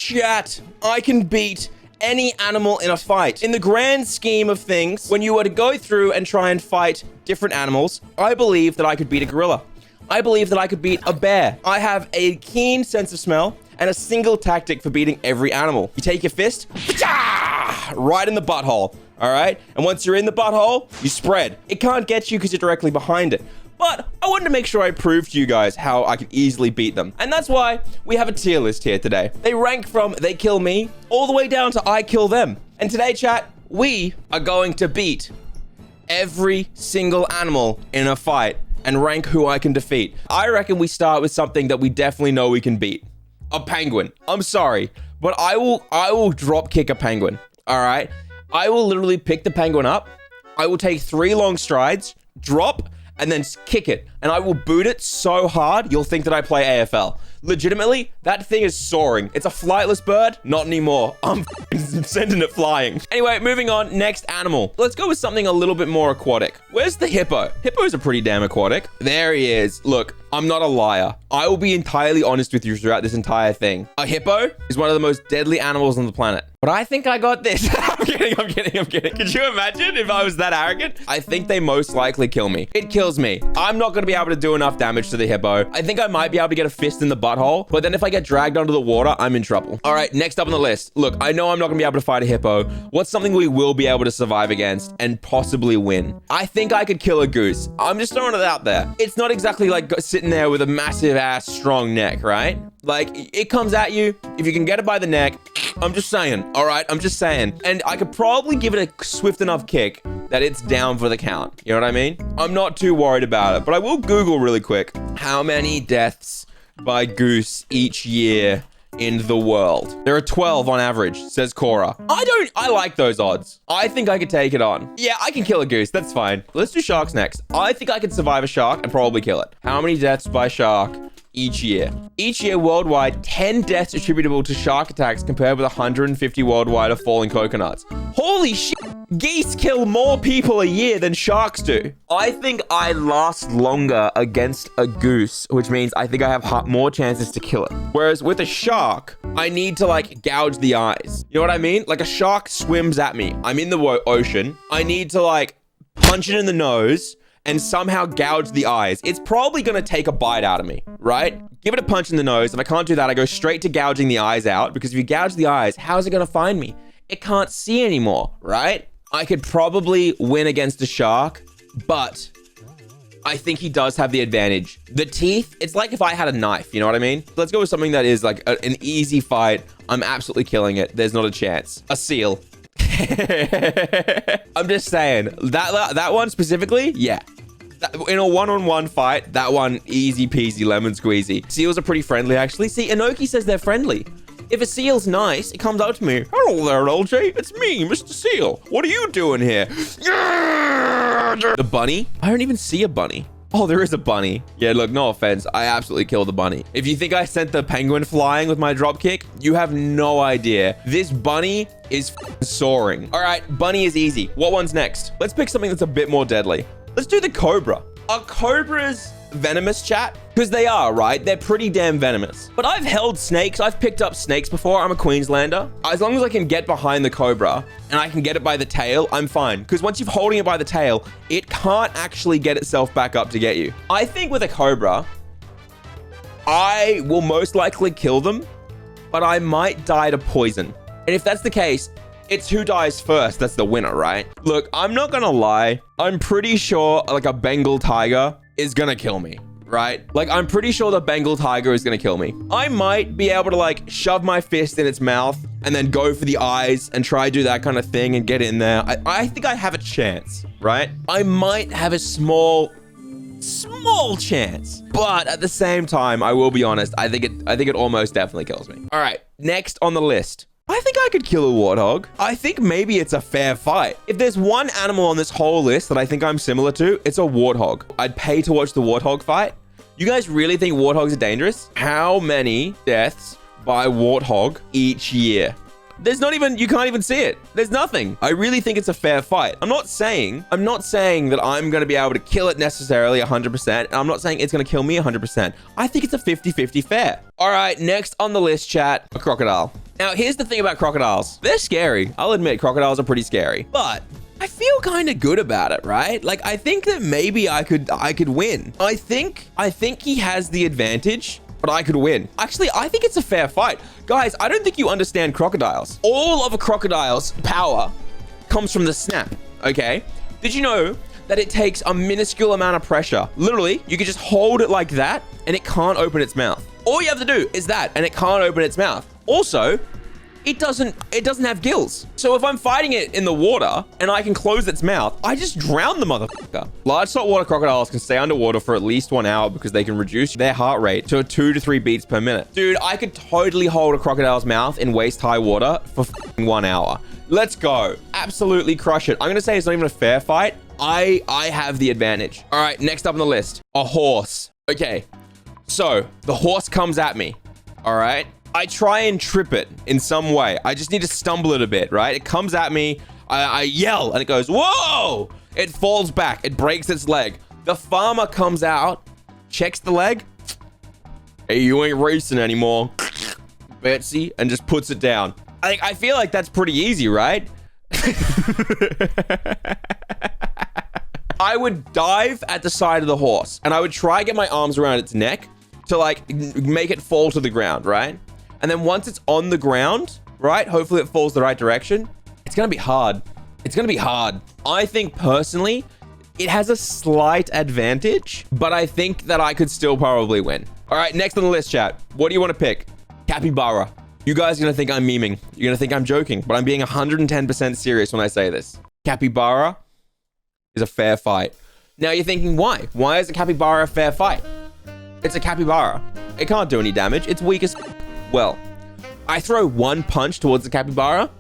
Chat, I can beat any animal in a fight. In the grand scheme of things, when you were to go through and try and fight different animals, I believe that I could beat a gorilla. I believe that I could beat a bear. I have a keen sense of smell and a single tactic for beating every animal. You take your fist, right in the butthole, all right? And once you're in the butthole, you spread. It can't get you because you're directly behind it. But I wanted to make sure I proved to you guys how I could easily beat them. And that's why we have a tier list here today. They rank from they kill me all the way down to I kill them. And today, chat, we are going to beat every single animal in a fight and rank who I can defeat. I reckon we start with something that we definitely know we can beat. A penguin. I'm sorry, but I will drop kick a penguin. All right? I will literally pick the penguin up. I will take 3 long strides, drop, and then kick it. And I will boot it so hard, you'll think that I play AFL. Legitimately, that thing is soaring. It's a flightless bird. Not anymore. I'm sending it flying. Anyway, moving on. Next animal. Let's go with something a little bit more aquatic. Where's the hippo? Hippos are pretty damn aquatic. There he is. Look, I'm not a liar. I will be entirely honest with you throughout this entire thing. A hippo is one of the most deadly animals on the planet. But I think I got this. I'm kidding. Could you imagine if I was that arrogant? I think they most likely kill me. It kills me. I'm not going to be able to do enough damage to the hippo. I think I might be able to get a fist in the butthole, but then if I get dragged under the water, I'm in trouble. All right, next up on the list. Look, I know I'm not going to be able to fight a hippo. What's something we will be able to survive against and possibly win? I think I could kill a goose. I'm just throwing it out there. It's not exactly like sitting there with a massive ass strong neck, right? Like, it comes at you. If you can get it by the neck, I'm just saying. All right, I'm just saying. And I could probably give it a swift enough kick that it's down for the count. You know what I mean? I'm not too worried about it, but I will Google really quick. How many deaths by goose each year in the world? There are 12 on average, says Cora. I like those odds. I think I could take it on. Yeah, I can kill a goose. That's fine. Let's do sharks next. I think I could survive a shark and probably kill it. How many deaths by shark each year? Each year worldwide, 10 deaths attributable to shark attacks compared with 150 worldwide of falling coconuts. Holy shit. Geese kill more people a year than sharks do. I think I last longer against a goose, which means I think I have more chances to kill it. Whereas with a shark, I need to like gouge the eyes. You know what I mean? Like a shark swims at me. I'm in the ocean. I need to like punch it in the nose and somehow gouge the eyes. It's probably gonna take a bite out of me, right? Give it a punch in the nose. If I can't do that, I go straight to gouging the eyes out, because if you gouge the eyes, how's it gonna find me? It can't see anymore, right? I could probably win against a shark, but I think he does have the advantage. The teeth, it's like if I had a knife, you know what I mean? Let's go with something that is like an easy fight. I'm absolutely killing it. There's not a chance. A seal. I'm just saying, that one specifically, yeah. In a one-on-one fight, that one easy peasy lemon squeezy. Seals are pretty friendly, actually. See, Inoki says they're friendly. If a seal's nice, it comes up to me. Hello there, Eljay. It's me, Mr. Seal. What are you doing here? The bunny? I don't even see a bunny. Oh, there is a bunny. Yeah, look, no offense. I absolutely killed the bunny. If you think I sent the penguin flying with my drop kick, you have no idea. This bunny is soaring. All right, bunny is easy. What one's next? Let's pick something that's a bit more deadly. Let's do the cobra. Are cobras venomous, chat? Because they are, right? They're pretty damn venomous. But I've held snakes. I've picked up snakes before. I'm a Queenslander. As long as I can get behind the cobra and I can get it by the tail, I'm fine. Because once you're holding it by the tail, it can't actually get itself back up to get you. I think with a cobra, I will most likely kill them, but I might die to poison. And if that's the case, it's who dies first that's the winner, right? Look, I'm not gonna lie. I'm pretty sure like a Bengal tiger is gonna kill me, right? Like, I'm pretty sure the Bengal tiger is gonna kill me. I might be able to like shove my fist in its mouth and then go for the eyes and try to do that kind of thing and get in there. I think I have a chance, right? I might have a small chance, but at the same time, I will be honest. I think it almost definitely kills me. All right, next on the list. I think I could kill a warthog. I think maybe it's a fair fight. If there's one animal on this whole list that I think I'm similar to, it's a warthog. I'd pay to watch the warthog fight. You guys really think warthogs are dangerous? How many deaths by warthog each year? There's not even, you can't even see it. There's nothing. I really think it's a fair fight. I'm not saying that I'm going to be able to kill it necessarily 100%. And I'm not saying it's going to kill me 100%. I think it's a 50-50 fair. All right, next on the list, chat, a crocodile. Now, here's the thing about crocodiles. They're scary. I'll admit crocodiles are pretty scary, but I feel kind of good about it, right? Like, I think that maybe I could win. I think he has the advantage, but I could win. Actually, I think it's a fair fight. Guys, I don't think you understand crocodiles. All of a crocodile's power comes from the snap, okay? Did you know that it takes a minuscule amount of pressure? Literally, you can just hold it like that and it can't open its mouth. All you have to do is that and it can't open its mouth. Also, it doesn't have gills. So if I'm fighting it in the water and I can close its mouth, I just drown the motherfucker. Large saltwater crocodiles can stay underwater for at least 1 hour because they can reduce their heart rate to 2 to 3 beats per minute. Dude, I could totally hold a crocodile's mouth in waist-high water for 1 hour. Let's go. Absolutely crush it. I'm gonna say it's not even a fair fight. I have the advantage. All right, next up on the list, a horse. Okay, so the horse comes at me, all right? I try and trip it in some way. I just need to stumble it a bit, right? It comes at me, I yell, and it goes, whoa! It falls back, it breaks its leg. The farmer comes out, checks the leg. Hey, you ain't racing anymore, Betsy, and just puts it down. I feel like that's pretty easy, right? I would dive at the side of the horse, and I would try to get my arms around its neck to, like, make it fall to the ground, right? And then once it's on the ground, right? Hopefully it falls the right direction. It's gonna be hard. It's gonna be hard. I think personally, it has a slight advantage, but I think that I could still probably win. All right, next on the list, chat. What do you want to pick? Capybara. You guys are gonna think I'm memeing. You're gonna think I'm joking, but I'm being 110% serious when I say this. Capybara is a fair fight. Now you're thinking, why? Why is a capybara a fair fight? It's a capybara. It can't do any damage. It's weak as... Well, I throw one punch towards the capybara.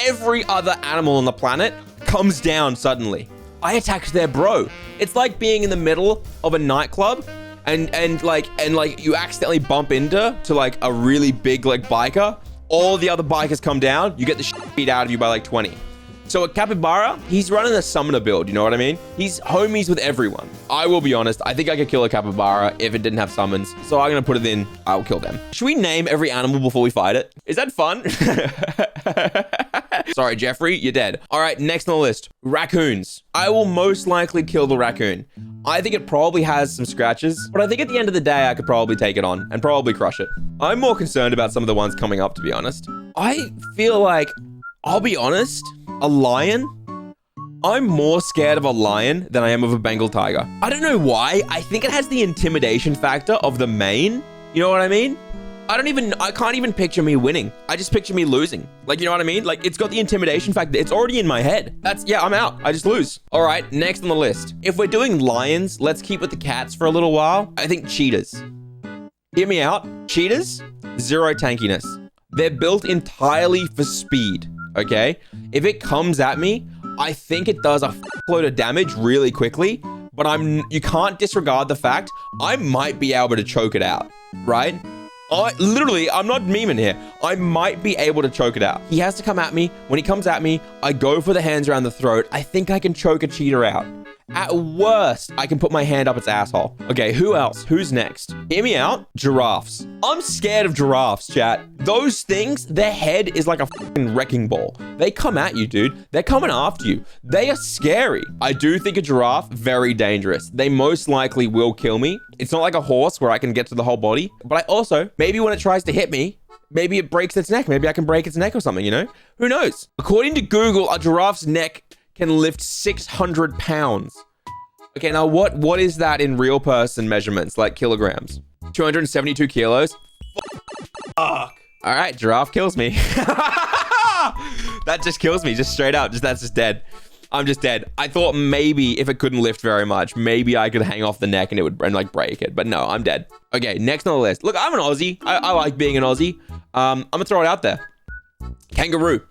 Every other animal on the planet comes down suddenly. I attacked their bro. It's like being in the middle of a nightclub and like you accidentally bump into like a really big like biker. All the other bikers come down. You get the shit beat out of you by like 20. So a capybara, he's running a summoner build, you know what I mean? He's homies with everyone. I will be honest, I think I could kill a capybara if it didn't have summons. So I'm gonna put it in, I'll kill them. Should we name every animal before we fight it? Is that fun? Sorry, Jeffrey, you're dead. All right, next on the list, raccoons. I will most likely kill the raccoon. I think it probably has some scratches, but I think at the end of the day, I could probably take it on and probably crush it. I'm more concerned about some of the ones coming up, to be honest. I feel like, I'll be honest, a lion? I'm more scared of a lion than I am of a Bengal tiger. I don't know why. I think it has the intimidation factor of the mane. You know what I mean? I can't even picture me winning. I just picture me losing. Like, you know what I mean? Like, it's got the intimidation factor. It's already in my head. Yeah, I'm out. I just lose. All right, next on the list. If we're doing lions, let's keep with the cats for a little while. I think cheetahs. Hear me out. Cheetahs, zero tankiness. They're built entirely for speed, okay? If it comes at me, I think it does a load of damage really quickly, but you can't disregard the fact I might be able to choke it out, right? I'm not memeing here. I might be able to choke it out. He has to come at me. When he comes at me, I go for the hands around the throat. I think I can choke a cheetah out. At worst, I can put my hand up its asshole. Okay, who else? Who's next? Hear me out. Giraffes. I'm scared of giraffes, chat. Those things, their head is like a fucking wrecking ball. They come at you, dude. They're coming after you. They are scary. I do think a giraffe, very dangerous. They most likely will kill me. It's not like a horse where I can get to the whole body. But I also, maybe when it tries to hit me, maybe it breaks its neck. Maybe I can break its neck or something, you know? Who knows? According to Google, a giraffe's neck can lift 600 pounds. Okay, now what is that in real person measurements, like kilograms? 272 kilos? Fuck. All right, giraffe kills me. That just kills me, just straight up. That's just dead. I'm just dead. I thought maybe if it couldn't lift very much, maybe I could hang off the neck and it would like break it. But no, I'm dead. Okay, next on the list. Look, I'm an Aussie. I like being an Aussie. I'm gonna throw it out there. Kangaroo.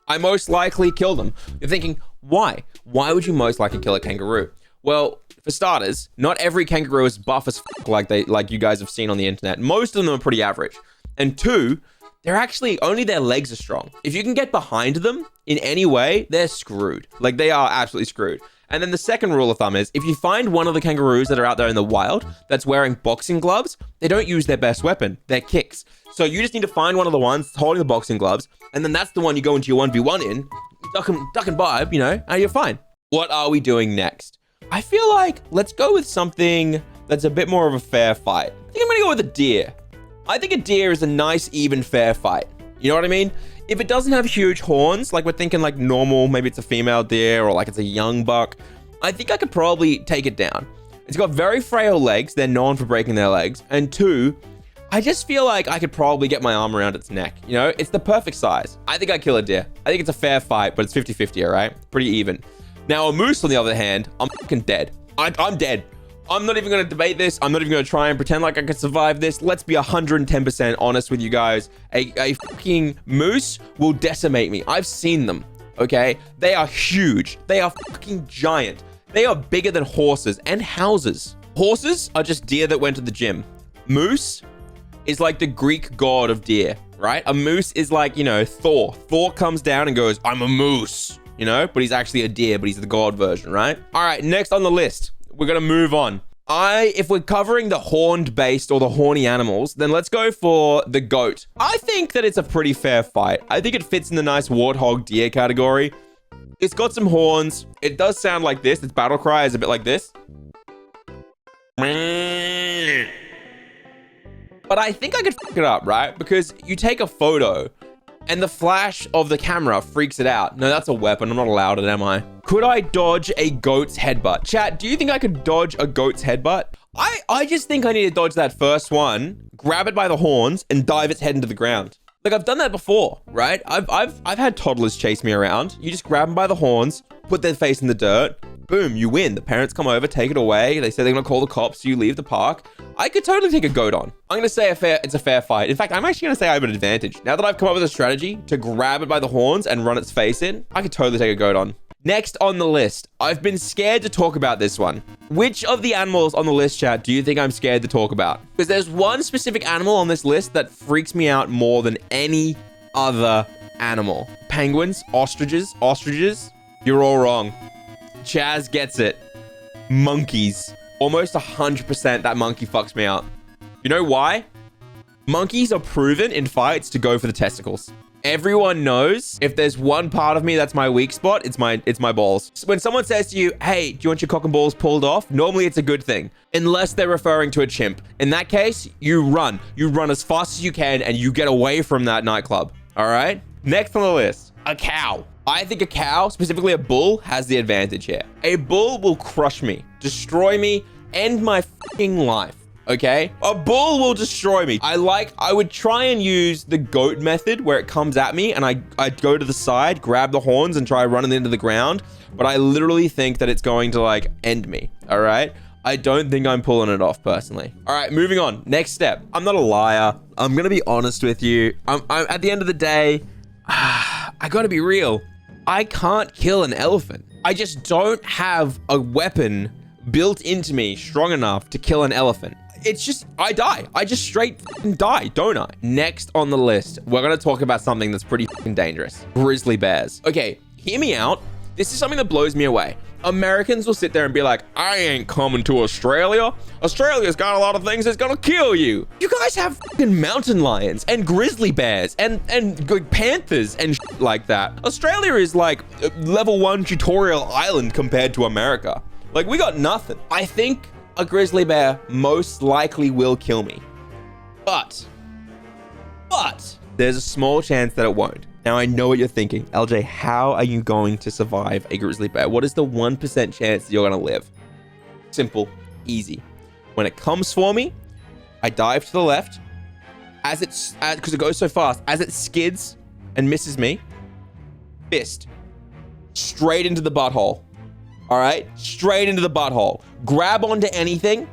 I most likely kill them. You're thinking, why? Why would you most likely kill a kangaroo? Well, for starters, not every kangaroo is buff as like you guys have seen on the internet. Most of them are pretty average. And two, they're actually, only their legs are strong. If you can get behind them in any way, they're screwed. Like, they are absolutely screwed. And then the second rule of thumb is if you find one of the kangaroos that are out there in the wild that's wearing boxing gloves, they don't use their best weapon, their kicks. So you just need to find one of the ones holding the boxing gloves, and then that's the one you go into your 1v1 in, duck and vibe, you know, and you're fine. What are we doing next? I feel like let's go with something that's a bit more of a fair fight. I think I'm gonna go with a deer. I think a deer is a nice, even, fair fight. You know what I mean? If it doesn't have huge horns, like we're thinking like normal, maybe it's a female deer or like it's a young buck, I think I could probably take it down. It's got very frail legs. They're known for breaking their legs. And 2, I just feel like I could probably get my arm around its neck. You know, it's the perfect size. I think I'd kill a deer. I think it's a fair fight, but it's 50-50, all right? Pretty even. Now, a moose, on the other hand, I'm fucking dead. I'm dead. I'm not even going to debate this. I'm not even going to try and pretend like I can survive this. Let's be 110% honest with you guys. A fucking moose will decimate me. I've seen them, okay? They are huge. They are fucking giant. They are bigger than horses and houses. Horses are just deer that went to the gym. Moose is like the Greek god of deer, right? A moose is like, you know, Thor. Thor comes down and goes, I'm a moose, you know? But he's actually a deer, but he's the god version, right? All right, next on the list. We're going to move on. If we're covering the horned based or the horny animals, then let's go for the goat. I think that it's a pretty fair fight. I think it fits in the nice warthog deer category. It's got some horns. It does sound like this. Its battle cry is a bit like this. But I think I could fuck it up, right? Because you take a photo and the flash of the camera freaks it out. No, that's a weapon. I'm not allowed it, am I? Could I dodge a goat's headbutt? Chat, do you think I could dodge a goat's headbutt? I just think I need to dodge that first one, grab it by the horns, and dive its head into the ground. Like, I've done that before, right? I've had toddlers chase me around. You just grab them by the horns, put their face in the dirt, boom, you win. The parents come over, take it away. They say they're gonna call the cops, so you leave the park. I could totally take a goat on. I'm gonna say it's a fair fight. In fact, I'm actually gonna say I have an advantage. Now that I've come up with a strategy to grab it by the horns and run its face in, I could totally take a goat on. Next on the list, I've been scared to talk about this one. Which of the animals on the list, chat, do you think I'm scared to talk about? Because there's one specific animal on this list that freaks me out more than any other animal. Penguins, ostriches. You're all wrong. Chaz gets it. Monkeys. Almost 100% that monkey fucks me up. You know why? Monkeys are proven in fights to go for the testicles. Everyone knows if there's one part of me that's my weak spot, it's my balls. So when someone says to you, hey, do you want your cock and balls pulled off? Normally it's a good thing, unless they're referring to a chimp. In that case, you run. You run as fast as you can and you get away from that nightclub. All right? Next on the list, a cow. I think a cow, specifically a bull, has the advantage here. A bull will crush me, destroy me, end my fucking life. Okay? A bull will destroy me. I would try and use the goat method where it comes at me and I'd go to the side, grab the horns and try running into the ground. But I literally think that it's going to like end me. All right? I don't think I'm pulling it off personally. All right, moving on. Next step. I'm not a liar. I'm going to be honest with you. I'm at the end of the day, I got to be real. I can't kill an elephant. I just don't have a weapon built into me strong enough to kill an elephant. It's just, I die. I just straight die, don't I? Next on the list, we're going to talk about something that's pretty dangerous. Grizzly bears. Okay, hear me out. This is something that blows me away. Americans will sit there and be like, I ain't coming to Australia. Australia's got a lot of things that's gonna kill you. You guys have fucking mountain lions and grizzly bears and panthers and shit like that. Australia is like level 1 tutorial island compared to America. Like, we got nothing. I think a grizzly bear most likely will kill me. But there's a small chance that it won't. Now, I know what you're thinking. Eljay, how are you going to survive a grizzly bear? What is the 1% chance that you're going to live? Simple, easy. When it comes for me, I dive to the left. Because it goes so fast, as it skids and misses me, fist. Straight into the butthole. All right? Straight into the butthole. Grab onto anything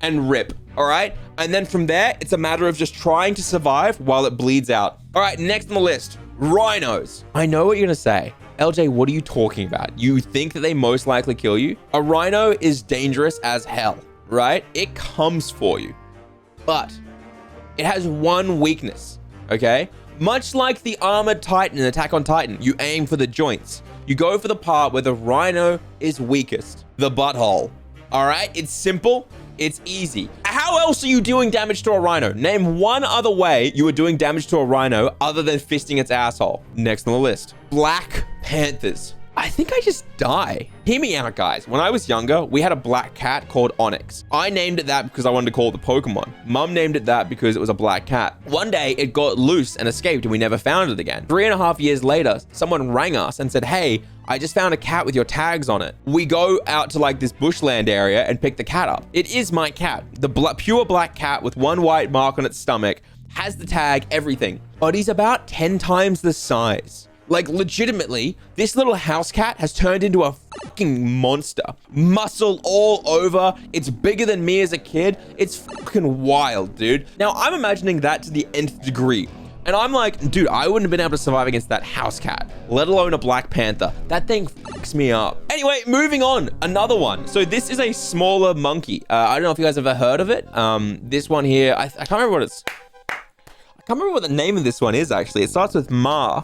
and rip. All right? And then from there, it's a matter of just trying to survive while it bleeds out. All right, next on the list. Rhinos. I know what you're gonna say. Eljay, what are you talking about? You think that they most likely kill you? A rhino is dangerous as hell, right? It comes for you, but it has one weakness, okay? Much like the armored titan in Attack on Titan, you aim for the joints. You go for the part where the rhino is weakest, the butthole. All right, it's simple. It's easy. How else are you doing damage to a rhino? Name one other way you are doing damage to a rhino other than fisting its asshole. Next on the list, black panthers. I think I just die. Hear me out, guys. When I was younger, we had a black cat called Onyx. I named it that because I wanted to call it the Pokemon. Mum named it that because it was a black cat. One day, it got loose and escaped, and we never found it again. 3.5 years later, someone rang us and said, hey, I just found a cat with your tags on it. We go out to like this bushland area and pick the cat up. It is my cat. The pure black cat with one white mark on its stomach, has the tag, everything. But he's about 10 times the size. Like, legitimately, this little house cat has turned into a fucking monster. Muscle all over. It's bigger than me as a kid. It's fucking wild, dude. Now, I'm imagining that to the nth degree. And I'm like, dude, I wouldn't have been able to survive against that house cat, let alone a black panther. That thing fucks me up. Anyway, moving on. Another one. So this is a smaller monkey. I don't know if you guys have ever heard of it. This one here, I can't remember what it's... I can't remember what the name of this one is, actually. It starts with Ma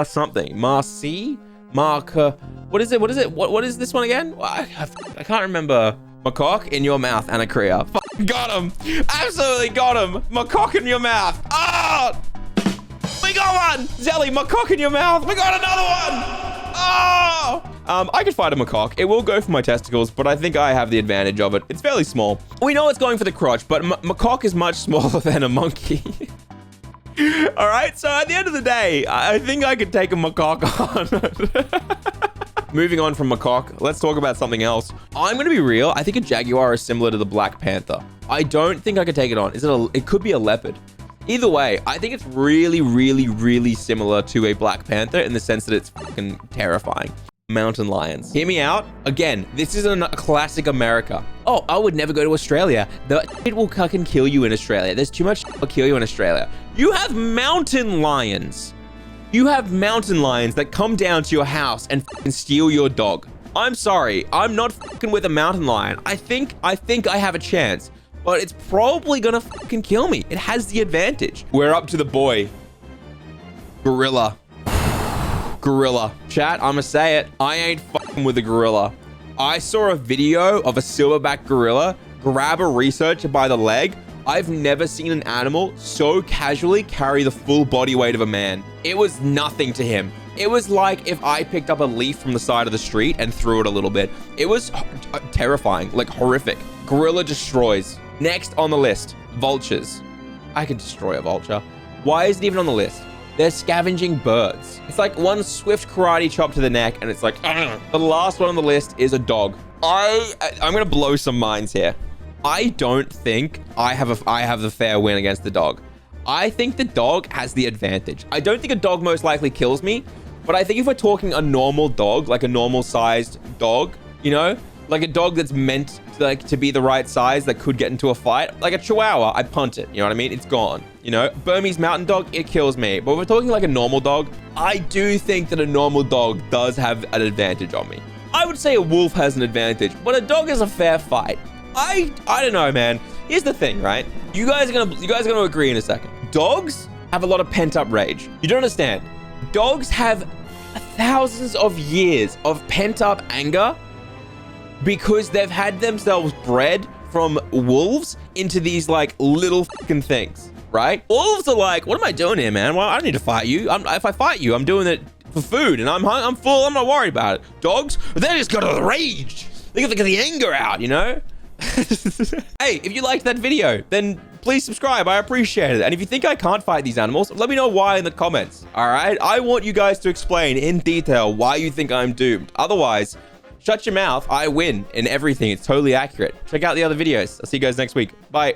something. Marcy? What is it? What is this one again? I can't remember. Macaque in your mouth, Anacrea. Got him. Absolutely got him. Macaque in your mouth. Ah! We got one. Zelly, macaque in your mouth. We got another one. Oh! I could fight a macaque. It will go for my testicles, but I think I have the advantage of it. It's fairly small. We know it's going for the crotch, but macaque is much smaller than a monkey. All right, so at the end of the day, I think I could take a macaque on. Moving on from macaque, let's talk about something else. I'm going to be real. I think a jaguar is similar to the black panther. I don't think I could take it on. It could be a leopard. Either way, I think it's really, really, really similar to a black panther in the sense that it's fucking terrifying. Mountain lions. Hear me out. Again, this is a classic America. Oh, I would never go to Australia. It will fucking kill you in Australia. There's too much to kill you in Australia. You have mountain lions. You have mountain lions that come down to your house and fucking steal your dog. I'm sorry. I'm not fucking with a mountain lion. I think I have a chance, but it's probably gonna fucking kill me. It has the advantage. We're up to the boy. Gorilla. Gorilla. Chat, I'ma say it. I ain't fucking with a gorilla. I saw a video of a silverback gorilla grab a researcher by the leg. I've never seen an animal so casually carry the full body weight of a man. It was nothing to him. It was like if I picked up a leaf from the side of the street and threw it a little bit. It was terrifying, like horrific. Gorilla destroys. Next on the list, vultures. I could destroy a vulture. Why is it even on the list? They're scavenging birds. It's like one swift karate chop to the neck, and it's like, ugh. The last one on the list is a dog. I'm gonna blow some minds here. I don't think I have the fair win against the dog. I think the dog has the advantage. I don't think a dog most likely kills me, but I think if we're talking a normal dog, like a normal sized dog, you know, like a dog that's meant to be the right size that could get into a fight, like a chihuahua, I punt it. You know what I mean? It's gone. You know, Burmese mountain dog, it kills me. But if we're talking like a normal dog, I do think that a normal dog does have an advantage on me. I would say a wolf has an advantage, but a dog is a fair fight. I don't know, man. Here's the thing, right? You guys are gonna agree in a second. Dogs have a lot of pent-up rage. You don't understand. Dogs have thousands of years of pent-up anger because they've had themselves bred from wolves into these like little fucking things, right? Wolves are like, what am I doing here, man? Well, I don't need to fight you. If I fight you, I'm doing it for food, and I'm full. I'm not worried about it. Dogs, they just got the rage. They got the anger out, you know? Hey, if you liked that video, then please subscribe. I appreciate it. And if you think I can't fight these animals, let me know why in the comments. All right? I want you guys to explain in detail why you think I'm doomed. Otherwise, shut your mouth. I win in everything. It's totally accurate. Check out the other videos. I'll see you guys next week. Bye.